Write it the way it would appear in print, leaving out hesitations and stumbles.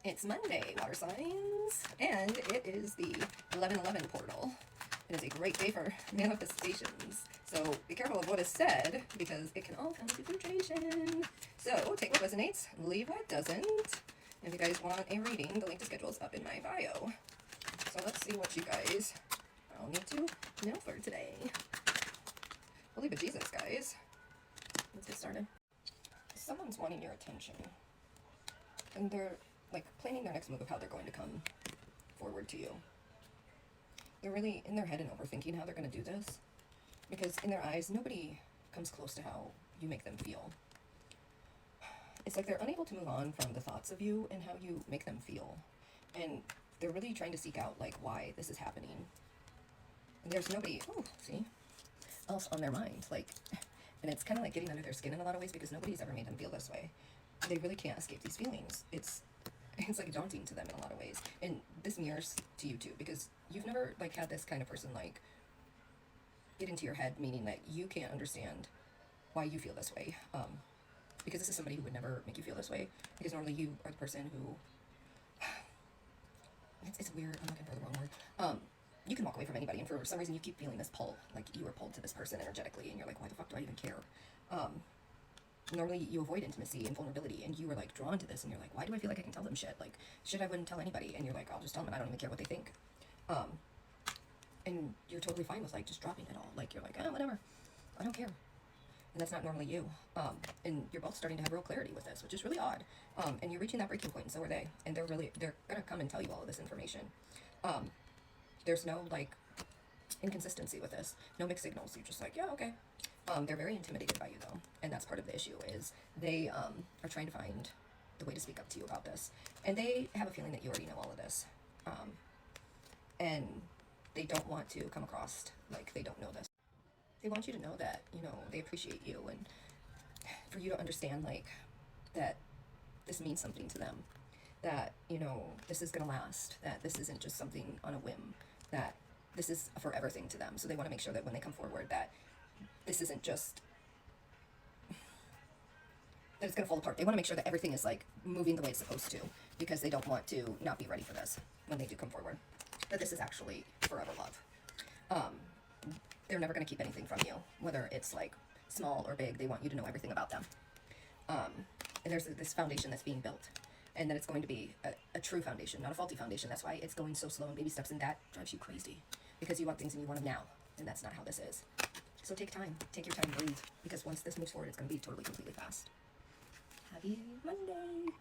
It's Monday, water signs, and it is the 11/11 portal. It is a great day for manifestations. So be careful of what is said because it can all come to fruition. So take what resonates, leave what doesn't. If you guys want a reading, the link to schedule is up in my bio. So let's see what you guys all need to know for today. Holy bejesus, guys. Let's get started. Someone's wanting your attention. And they're like planning their next move of how they're going to come forward to you. They're really in their head and overthinking how they're going to do this. Because in their eyes, nobody comes close to how you make them feel. It's like they're unable to move on from the thoughts of you and how you make them feel. And they're really trying to seek out like why this is happening. And there's nobody, else on their mind. Like, and it's kind of like getting under their skin in a lot of ways because nobody's ever made them feel this way. They really can't escape these feelings. It's like daunting to them in a lot of ways. And this mirrors to you too, because you've never like had this kind of person like get into your head, meaning that you can't understand why you feel this way. Because this is somebody who would never make you feel this way, because normally you are the person who, it's weird, I'm looking for the wrong word. You can walk away from anybody, and for some reason you keep feeling this pull, like you were pulled to this person energetically, and you're like, why the fuck do I even care? Normally you avoid intimacy and vulnerability, and you were like drawn to this, and you're like, why do I feel like I can tell them shit? Like, shit I wouldn't tell anybody, and you're like, I'll just tell them, and I don't even care what they think. And you're totally fine with like just dropping it all. Like, you're like, whatever, I don't care. And that's not normally you. And you're both starting to have real clarity with this, which is really odd. And you're reaching that breaking point, and so are they. And they're gonna come and tell you all of this information. There's no like inconsistency with this, no mixed signals. You're just like, yeah, okay. They're very intimidated by you though, and that's part of the issue is they are trying to find the way to speak up to you about this, and they have a feeling that you already know all of this, and they don't want to come across like they don't know this. They want you to know that, you know, they appreciate you, and for you to understand like that this means something to them, that, you know, this is gonna last, that this isn't just something on a whim, that this is a forever thing to them. So they want to make sure that when they come forward that this isn't just that it's gonna fall apart. They want to make sure that everything is like moving the way it's supposed to, because they don't want to not be ready for this when they do come forward, that this is actually forever love. They're never going to keep anything from you, whether it's like small or big. They want you to know everything about them. And there's this foundation that's being built, and that it's going to be a true foundation, not a faulty foundation. That's why it's going so slow and baby steps, and that drives you crazy because you want things and you want them now, and that's not how this is. So take time, take your time, breathe, because once this moves forward, it's going to be totally, completely fast. Happy Monday.